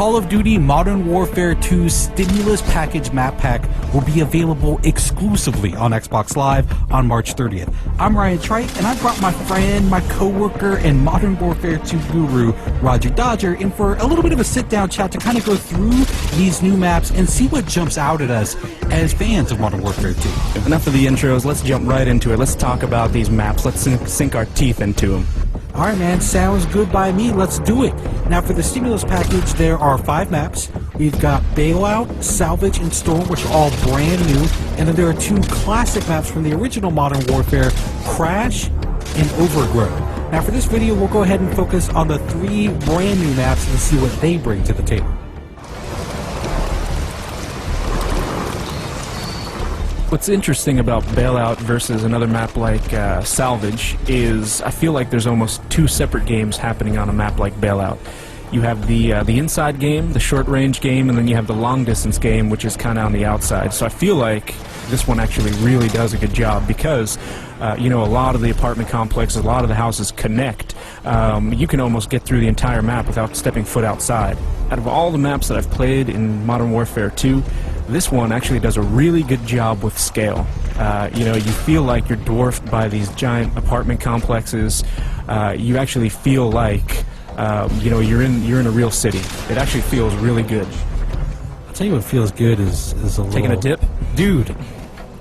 Call of Duty Modern Warfare 2 Stimulus Package Map Pack will be available exclusively on Xbox Live on March 30th. I'm Ryan Trite, and I brought my friend, my co-worker, and Modern Warfare 2 guru, Roger Dodger, in for a little bit of a sit-down chat to kind of go through these new maps and see what jumps out at us as fans of Modern Warfare 2. Enough of the intros, let's jump right into it. Let's talk about these maps. Let's sink our teeth into them. Alright man, sounds good by me, let's do it. Now for the Stimulus Package, there are 5 maps. We've got Bailout, Salvage, and Storm, which are all brand new. And then there are 2 classic maps from the original Modern Warfare, Crash and Overgrown. Now for this video, we'll go ahead and focus on the 3 brand new maps and see what they bring to the table. What's interesting about Bailout versus another map like Salvage is I feel like there's almost 2 separate games happening on a map like Bailout. You have the inside game, the short-range game, and then you have the long-distance game, which is kind of on the outside. So I feel like this one actually really does a good job because, you know, a lot of the apartment complexes, a lot of the houses connect. You can almost get through the entire map without stepping foot outside. Out of all the maps that I've played in Modern Warfare 2, this one actually does a really good job with scale. You know, you feel like you're dwarfed by these giant apartment complexes. You actually feel like, you know, you're in a real city. It actually feels really good. I'll tell you what feels good is a Taking a dip? Dude,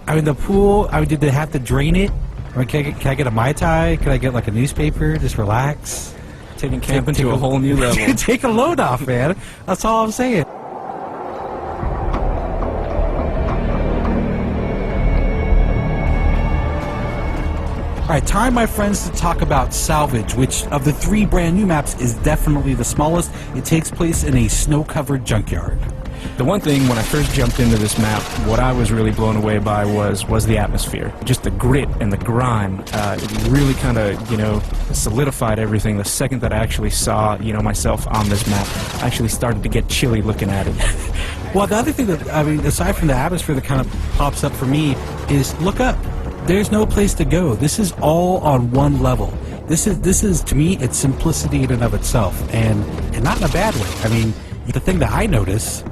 I mean, the pool, I mean, did they have to drain it? I mean, can I get a Mai Tai? Can I get like a newspaper? Just relax? Taking camping to a whole new level. Take a load off, man. That's all I'm saying. Alright, time, my friends, to talk about Salvage, which of the 3 brand new maps is definitely the smallest. It takes place in a snow-covered junkyard. The one thing, when I first jumped into this map, what I was really blown away by was the atmosphere. Just the grit and the grime. It really kind of, you know, solidified everything. The second that I actually saw, you know, myself on this map, I actually started to get chilly looking at it. Well, the other thing that, I mean, aside from the atmosphere that kind of pops up for me, is look up. There's no place to go. This is all on one level. This is to me, it's simplicity in and of itself, and not in a bad way. I mean, the thing that I notice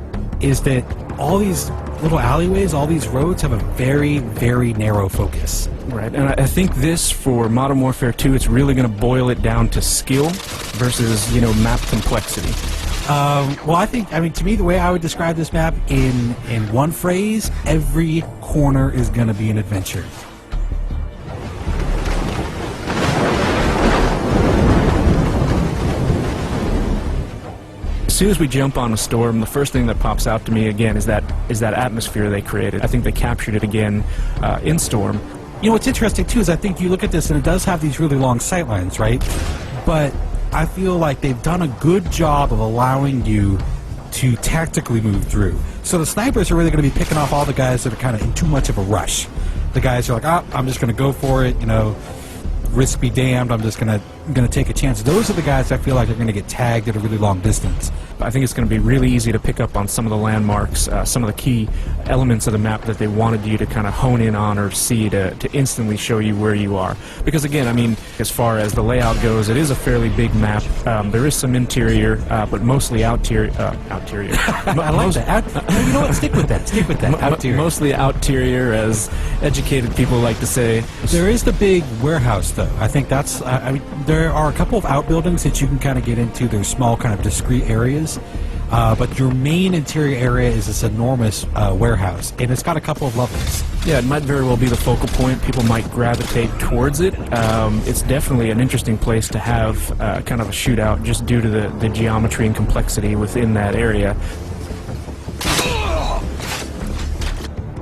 is that all these little alleyways, all these roads have a very, very narrow focus. Right, and I think this, for Modern Warfare 2, it's really going to boil it down to skill versus, you know, map complexity. Well, I mean, to me, the way I would describe this map in one phrase, every corner is going to be an adventure. As soon as we jump on a storm, the first thing that pops out to me again is that atmosphere they created. I think they captured it again in Storm. You know what's interesting too is I think you look at this and it does have these really long sightlines, right? But I feel like they've done a good job of allowing you to tactically move through. So the snipers are really going to be picking off all the guys that are kind of in too much of a rush. The guys are like, oh, I'm just going to go for it, you know, risk be damned, I'm just gonna take a chance. Those are the guys I feel like are going to get tagged at a really long distance. I think it's going to be really easy to pick up on some of the landmarks, some of the key elements of the map that they wanted you to kind of hone in on or see to instantly show you where you are. Because again, I mean, as far as the layout goes, it is a fairly big map. There is some interior, but mostly outerior. I like that. You know what? Stick with that. Stick with that. Outerior. Mostly outerior, as educated people like to say. There is the big warehouse, though. I think that's. I mean, there are a couple of outbuildings that you can kind of get into. They're small, kind of discrete areas. But your main interior area is this enormous warehouse, and it's got a couple of levels. Yeah, it might very well be the focal point. People might gravitate towards it. It's definitely an interesting place to have kind of a shootout just due to the geometry and complexity within that area.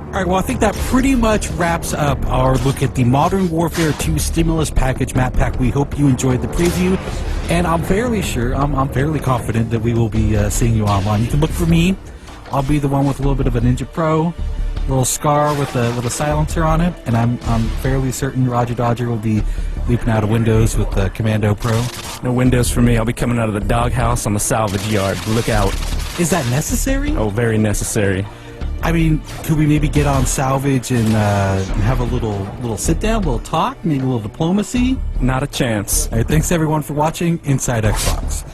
Alright, well I think that pretty much wraps up our look at the Modern Warfare 2 Stimulus Package Map Pack. We hope you enjoyed the preview, and I'm fairly sure, I'm fairly confident that we will be seeing you online. You can look for me. I'll be the one with a little bit of a Ninja Pro, little scar with a silencer on it, and I'm fairly certain Roger Dodger will be leaping out of windows with the Commando Pro. No windows for me. I'll be coming out of the doghouse on the salvage yard. Look out. Is that necessary? Oh, very necessary. I mean, could we maybe get on Salvage and have a little sit-down, a little talk, maybe a little diplomacy? Not a chance. All right, thanks everyone for watching Inside Xbox.